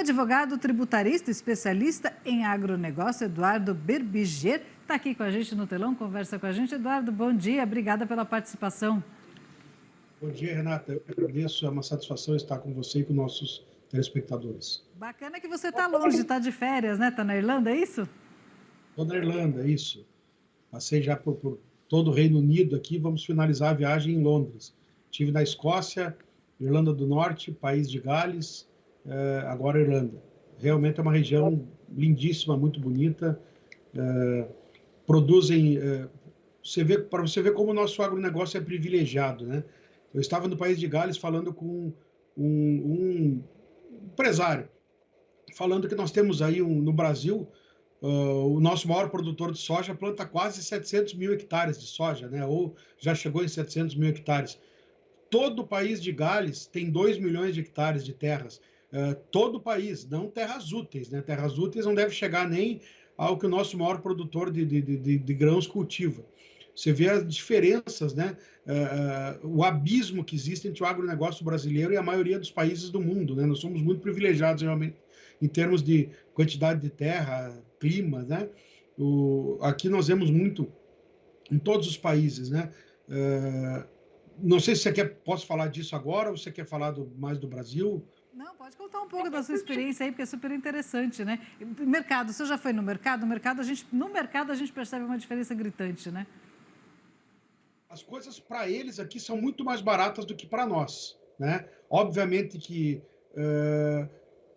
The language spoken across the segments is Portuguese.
advogado tributarista especialista em agronegócio, Eduardo Berbiger, está aqui com a gente no telão, conversa com a gente. Eduardo, bom dia, obrigada pela participação. Bom dia, Renata. Eu agradeço, é uma satisfação estar com você e com nossos telespectadores. Bacana que você está longe, está de férias, né? Está na Irlanda, é isso? Estou na Irlanda, é isso. Passei já por todo o Reino Unido aqui, vamos finalizar a viagem em Londres. Estive na Escócia, Irlanda do Norte, País de Gales, agora Irlanda. Realmente é uma região lindíssima, muito bonita. Produzem... para você ver como o nosso agronegócio é privilegiado, né? Eu estava no País de Gales falando com um empresário, falando que nós temos aí no Brasil, o nosso maior produtor de soja planta quase 700 mil hectares de soja, né? Ou já chegou em 700 mil hectares. Todo o País de Gales tem 2 milhões de hectares de terras. Todo o país, não terras úteis, né? Terras úteis não deve chegar nem ao que o nosso maior produtor de grãos cultiva. Você vê as diferenças, né? O abismo que existe entre o agronegócio brasileiro e a maioria dos países do mundo, né? Nós somos muito privilegiados, realmente, em termos de quantidade de terra, clima, né? Aqui nós vemos muito em todos os países, né? Não sei se posso falar disso agora ou você quer falar mais do Brasil? Não, pode contar um pouco da sua experiência aí, porque é super interessante, né? Mercado, você já foi no mercado? No mercado a gente percebe uma diferença gritante, né? As coisas para eles aqui são muito mais baratas do que para nós, né? Obviamente que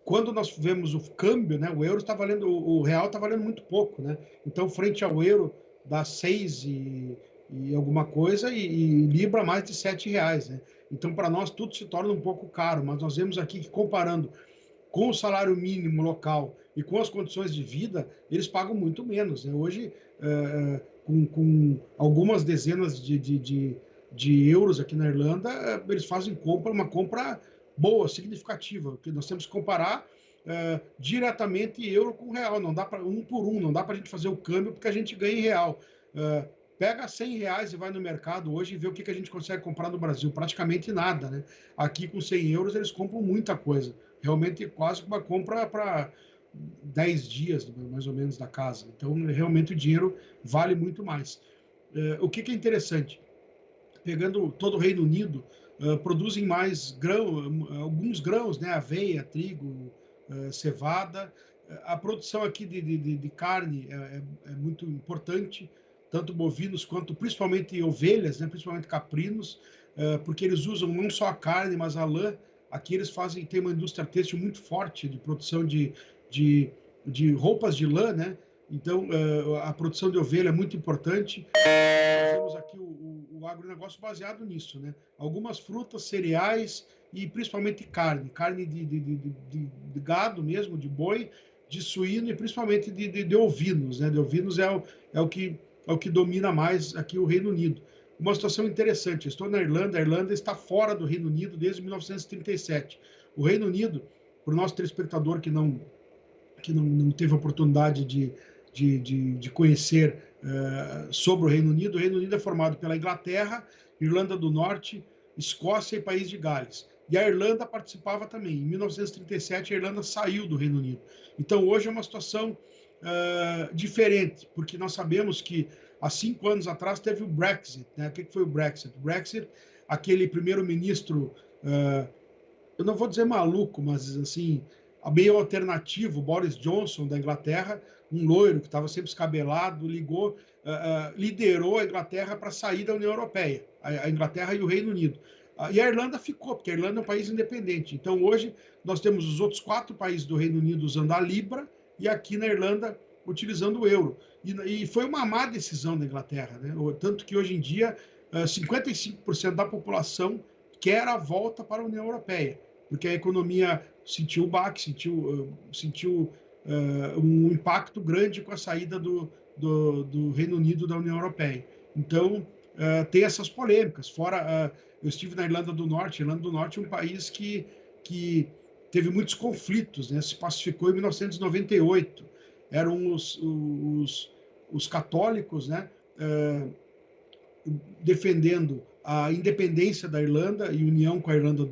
quando nós vemos o câmbio, né, o euro está valendo, o real está valendo muito pouco, né? Então, frente ao euro, dá 6 e alguma coisa e libra mais de 7 reais, né? Então, para nós, tudo se torna um pouco caro, mas nós vemos aqui que, comparando com o salário mínimo local e com as condições de vida, eles pagam muito menos, né? Hoje, com algumas dezenas de euros aqui na Irlanda, eles fazem uma compra boa, significativa, porque nós temos que comparar diretamente euro com real, não dá para um por um, não dá para a gente fazer o câmbio porque a gente ganha em real. Pega 100 reais e vai no mercado hoje e vê o que a gente consegue comprar no Brasil, praticamente nada, né? Aqui com 100 euros eles compram muita coisa, realmente quase uma compra para 10 dias, mais ou menos, da casa. Então, realmente o dinheiro vale muito mais. O que é interessante? Pegando todo o Reino Unido, produzem mais alguns grãos, né? Aveia, trigo, cevada. A produção aqui de carne é muito importante, tanto bovinos quanto principalmente ovelhas, né? Principalmente caprinos, porque eles usam não só a carne, mas a lã. Aqui eles tem uma indústria têxtil muito forte de produção de roupas de lã, né? Então, a produção de ovelha é muito importante. Nós temos aqui o agronegócio baseado nisso, né? Algumas frutas, cereais e principalmente carne de gado mesmo, de boi, de suíno e principalmente de ovinos, né? De ovinos é o que domina mais aqui o Reino Unido. Uma situação interessante, estou na Irlanda, a Irlanda está fora do Reino Unido desde 1937. O Reino Unido, para o nosso telespectador que não teve a oportunidade de conhecer sobre o Reino Unido é formado pela Inglaterra, Irlanda do Norte, Escócia e País de Gales. E a Irlanda participava também. Em 1937, a Irlanda saiu do Reino Unido. Então, hoje é uma situação diferente, porque nós sabemos que há 5 anos atrás teve o Brexit, né? O que foi o Brexit? O Brexit, aquele primeiro-ministro, eu não vou dizer maluco, mas assim, meio alternativo, Boris Johnson da Inglaterra, um loiro que estava sempre escabelado, liderou a Inglaterra para sair da União Europeia, a Inglaterra e o Reino Unido. E a Irlanda ficou, porque a Irlanda é um país independente. Então, hoje, nós temos os outros 4 países do Reino Unido usando a Libra e aqui na Irlanda utilizando o euro. E foi uma má decisão da Inglaterra, né? Tanto que hoje em dia 55% da população quer a volta para a União Europeia, porque a economia sentiu o baque, sentiu um impacto grande com a saída do Reino Unido da União Europeia. Então, tem essas polêmicas. Fora, eu estive na Irlanda do Norte. A Irlanda do Norte é um país que teve muitos conflitos, né? Se pacificou em 1998. Eram os católicos, né? Defendendo a independência da Irlanda e união com a Irlanda,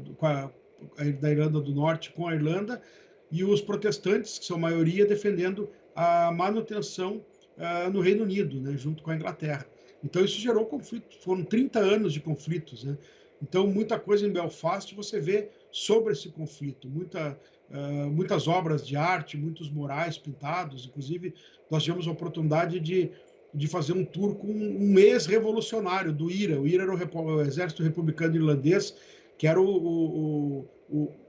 da Irlanda do Norte com a Irlanda, e os protestantes, que são maioria, defendendo a manutenção no Reino Unido, né, junto com a Inglaterra. Então, isso gerou conflito. Foram 30 anos de conflitos, né? Então, muita coisa em Belfast você vê sobre esse conflito. Muitas obras de arte, muitos murais pintados. Inclusive, nós tivemos a oportunidade de fazer um tour com um ex-revolucionário do IRA. O IRA era o Exército Republicano Irlandês, que era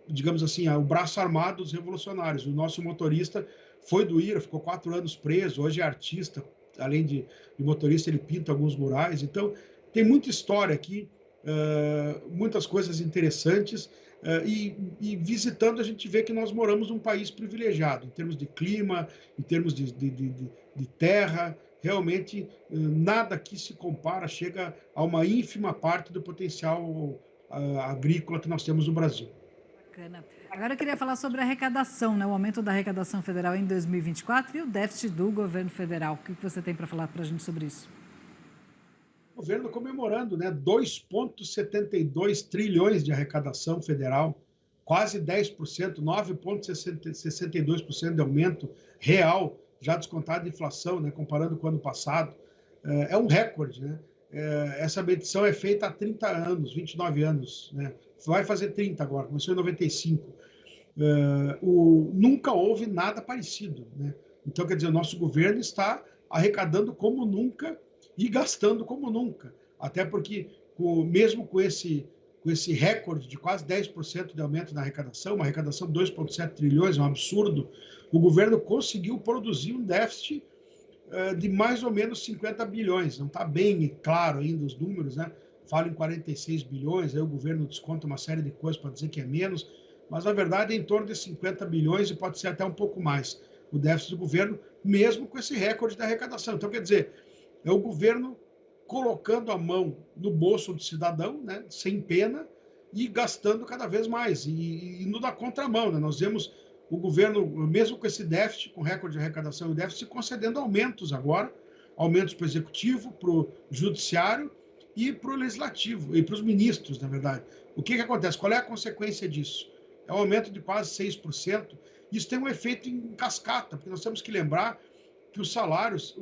digamos assim, o braço armado dos revolucionários. O nosso motorista foi do IRA, ficou 4 anos preso, hoje é artista, além de motorista, ele pinta alguns murais. Então, tem muita história aqui, muitas coisas interessantes, e visitando a gente vê que nós moramos num país privilegiado, em termos de clima, em termos de terra. Realmente, nada aqui se compara, chega a uma ínfima parte do potencial agrícola que nós temos no Brasil. Bacana. Agora eu queria falar sobre a arrecadação, né? O aumento da arrecadação federal em 2024 e o déficit do governo federal. O que você tem para falar para a gente sobre isso? O governo comemorando, né? 2,72 trilhões de arrecadação federal, quase 10%, 9,62% de aumento real, já descontado a inflação, né? Comparando com o ano passado. É um recorde, né? Essa medição é feita há 30 anos, 29 anos, né? Vai fazer 30 agora, começou em 95. Nunca houve nada parecido, né? Então, quer dizer, o nosso governo está arrecadando como nunca e gastando como nunca. Até porque, mesmo com esse recorde de quase 10% de aumento na arrecadação, uma arrecadação de 2,7 trilhões, é um absurdo, o governo conseguiu produzir um déficit de mais ou menos 50 bilhões. Não está bem claro ainda os números, né? Fala em 46 bilhões, aí o governo desconta uma série de coisas para dizer que é menos, mas na verdade é em torno de 50 bilhões e pode ser até um pouco mais o déficit do governo, mesmo com esse recorde da arrecadação. Então, quer dizer, é o governo colocando a mão no bolso do cidadão, né, sem pena, e gastando cada vez mais, e indo na contramão, né? Nós vemos o governo, mesmo com esse déficit, com recorde de arrecadação e déficit, concedendo aumentos agora, aumentos para o executivo, para o judiciário e para o legislativo, e para os ministros, na verdade. O que acontece? Qual é a consequência disso? É um aumento de quase 6%. Isso tem um efeito em cascata, porque nós temos que lembrar que os salários,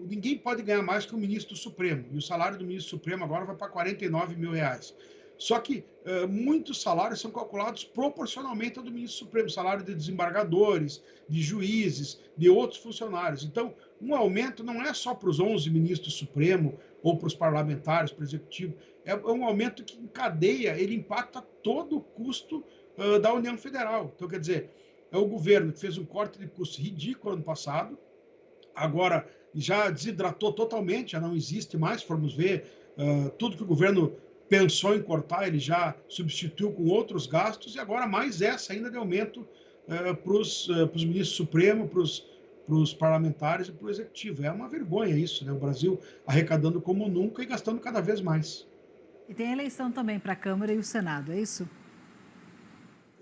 ninguém pode ganhar mais que o ministro Supremo, e o salário do ministro Supremo agora vai para 49 mil reais. Só que muitos salários são calculados proporcionalmente ao do ministro Supremo, salário de desembargadores, de juízes, de outros funcionários. Então, um aumento não é só para os 11 ministros Supremo ou para os parlamentares, para o executivo, é um aumento que encadeia, ele impacta todo o custo da União Federal. Então, quer dizer, é o governo que fez um corte de custos ridículo ano passado, agora já desidratou totalmente, já não existe mais, formos ver, tudo que o governo pensou em cortar, ele já substituiu com outros gastos, e agora mais essa ainda de aumento para os ministros supremos, para os parlamentares e para o executivo. É uma vergonha isso, né? O Brasil arrecadando como nunca e gastando cada vez mais. E tem eleição também para a Câmara e o Senado, é isso?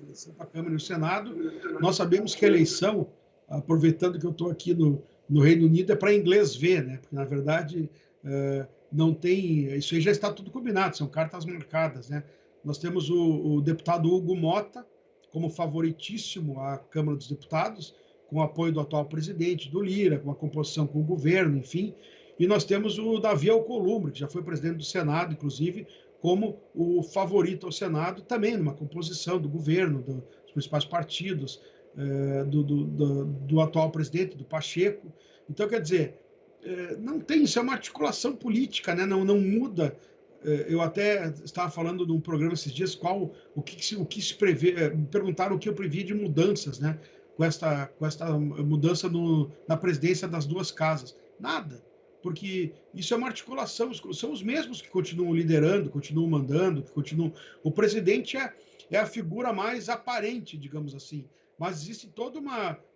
Eleição para a Câmara e o Senado. Nós sabemos que a eleição, aproveitando que eu estou aqui no Reino Unido, é para inglês ver, né? Porque, na verdade, não tem... Isso aí já está tudo combinado, são cartas marcadas, né? Nós temos o deputado Hugo Mota como favoritíssimo à Câmara dos Deputados, com o apoio do atual presidente, do Lira, com a composição com o governo, enfim. E nós temos o Davi Alcolumbre, que já foi presidente do Senado, inclusive, como o favorito ao Senado, também numa composição do governo, dos principais partidos, do atual presidente, do Pacheco. Então, quer dizer, não tem, isso é uma articulação política, né? Não muda. Eu até estava falando num programa esses dias o que se prevê, me perguntaram o que eu previa de mudanças, né? Com esta mudança na presidência das duas casas. Nada, porque isso é uma articulação, são os mesmos que continuam liderando, continuam mandando, que continuam... O presidente é a figura mais aparente, digamos assim, mas existe toda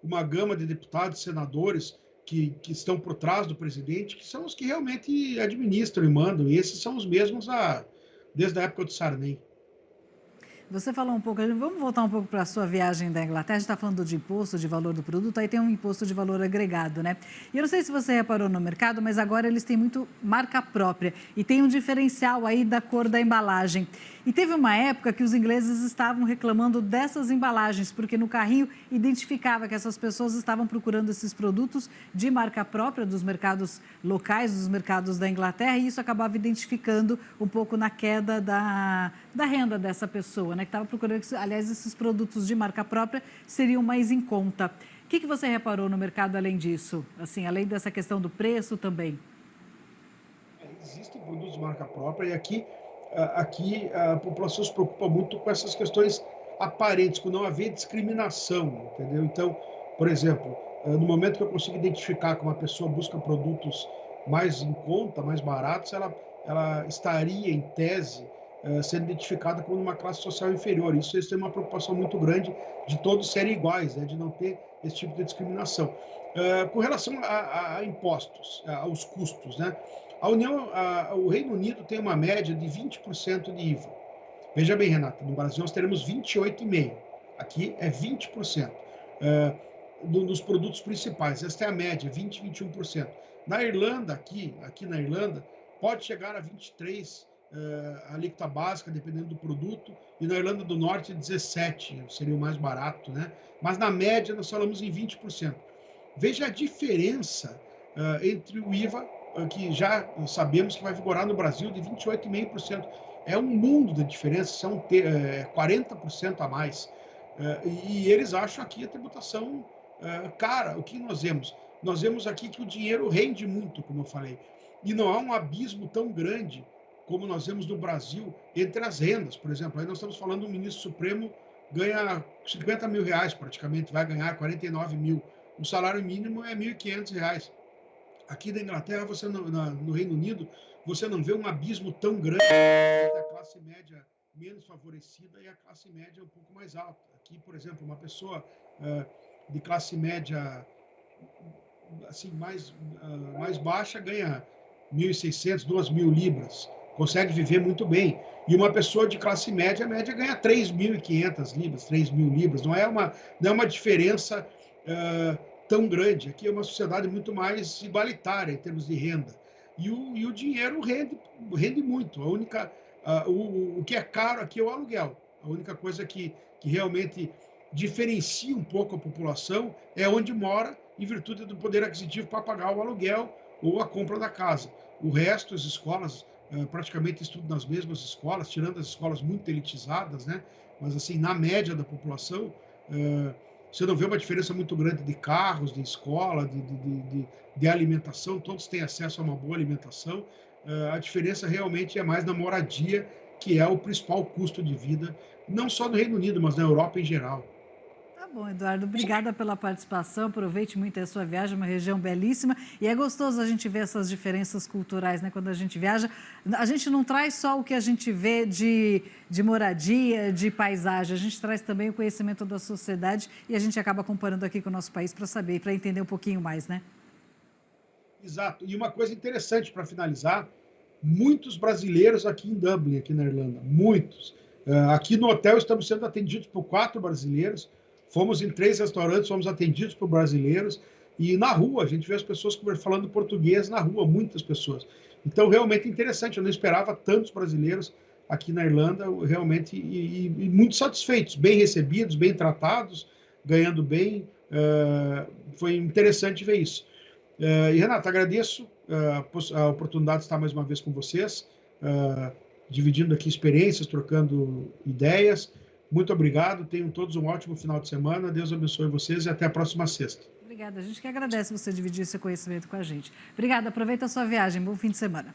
uma gama de deputados e senadores que estão por trás do presidente, que são os que realmente administram e mandam, e esses são os mesmos desde a época do Sarney. Você falou um pouco, vamos voltar um pouco para a sua viagem da Inglaterra, a gente está falando de imposto de valor do produto, aí tem um imposto de valor agregado, né? E eu não sei se você reparou no mercado, mas agora eles têm muito marca própria e tem um diferencial aí da cor da embalagem. E teve uma época que os ingleses estavam reclamando dessas embalagens, porque no carrinho identificava que essas pessoas estavam procurando esses produtos de marca própria dos mercados locais, dos mercados da Inglaterra, e isso acabava identificando um pouco na queda da renda dessa pessoa, né? Que estava procurando, aliás, esses produtos de marca própria seriam mais em conta. O que você reparou no mercado além disso? Assim, além dessa questão do preço também? Existem produtos de marca própria e aqui a população se preocupa muito com essas questões aparentes, com não haver discriminação, entendeu? Então, por exemplo, no momento que eu consigo identificar que uma pessoa busca produtos mais em conta, mais baratos, ela estaria, em tese, sendo identificada como uma classe social inferior. Isso eles têm uma preocupação muito grande de todos serem iguais, né? De não ter esse tipo de discriminação. Com relação a impostos, aos custos, né? O Reino Unido tem uma média de 20% de IVA. Veja bem, Renata, no Brasil nós teremos 28,5%. Aqui é 20% dos produtos principais. Esta é a média, 20, 21%. Na Irlanda, aqui na Irlanda, pode chegar a 23%, a alíquota básica, dependendo do produto, e na Irlanda do Norte 17%, seria o mais barato, né? Mas na média nós falamos em 20%. Veja a diferença entre o IVA, que já sabemos que vai vigorar no Brasil, de 28,5%. É um mundo de diferença, são 40% a mais. E eles acham aqui a tributação cara. O que nós vemos? Nós vemos aqui que o dinheiro rende muito, como eu falei. E não há um abismo tão grande como nós vemos no Brasil entre as rendas. Por exemplo, aí nós estamos falando do ministro Supremo ganha 50 mil reais praticamente, vai ganhar 49 mil. O salário mínimo é 1.500 reais. Aqui na Inglaterra, no Reino Unido, você não vê um abismo tão grande entre a classe média menos favorecida e a classe média um pouco mais alta. Aqui, por exemplo, uma pessoa de classe média assim, mais baixa ganha 1.600, 2.000 libras, consegue viver muito bem. E uma pessoa de classe média, média ganha 3.500 libras, 3.000 libras. Não é uma diferença tão grande. Aqui é uma sociedade muito mais igualitária em termos de renda. E o dinheiro rende muito. O que é caro aqui é o aluguel. A única coisa que realmente diferencia um pouco a população é onde mora, em virtude do poder aquisitivo para pagar o aluguel ou a compra da casa. O resto, as escolas praticamente estudam nas mesmas escolas, tirando as escolas muito elitizadas, né? Mas assim, na média da população, você não vê uma diferença muito grande de carros, de escola, de alimentação, todos têm acesso a uma boa alimentação. A diferença realmente é mais na moradia, que é o principal custo de vida, não só no Reino Unido, mas na Europa em geral. Tá bom, Eduardo, obrigada pela participação, aproveite muito a sua viagem, uma região belíssima, e é gostoso a gente ver essas diferenças culturais, né? Quando a gente viaja, a gente não traz só o que a gente vê de moradia, de paisagem, a gente traz também o conhecimento da sociedade e a gente acaba comparando aqui com o nosso país para saber, para entender um pouquinho mais, né? Exato, e uma coisa interessante para finalizar, muitos brasileiros aqui em Dublin, aqui na Irlanda, muitos. Aqui no hotel estamos sendo atendidos por 4 brasileiros, fomos em 3 restaurantes, fomos atendidos por brasileiros, e na rua, a gente vê as pessoas falando português na rua, muitas pessoas. Então, realmente interessante, eu não esperava tantos brasileiros aqui na Irlanda, realmente, e muito satisfeitos, bem recebidos, bem tratados, ganhando bem, foi interessante ver isso. E, Renata, agradeço a oportunidade de estar mais uma vez com vocês, dividindo aqui experiências, trocando ideias. Muito obrigado, tenham todos um ótimo final de semana, Deus abençoe vocês e até a próxima sexta. Obrigada, a gente que agradece você dividir esse conhecimento com a gente. Obrigada, aproveita a sua viagem, bom fim de semana.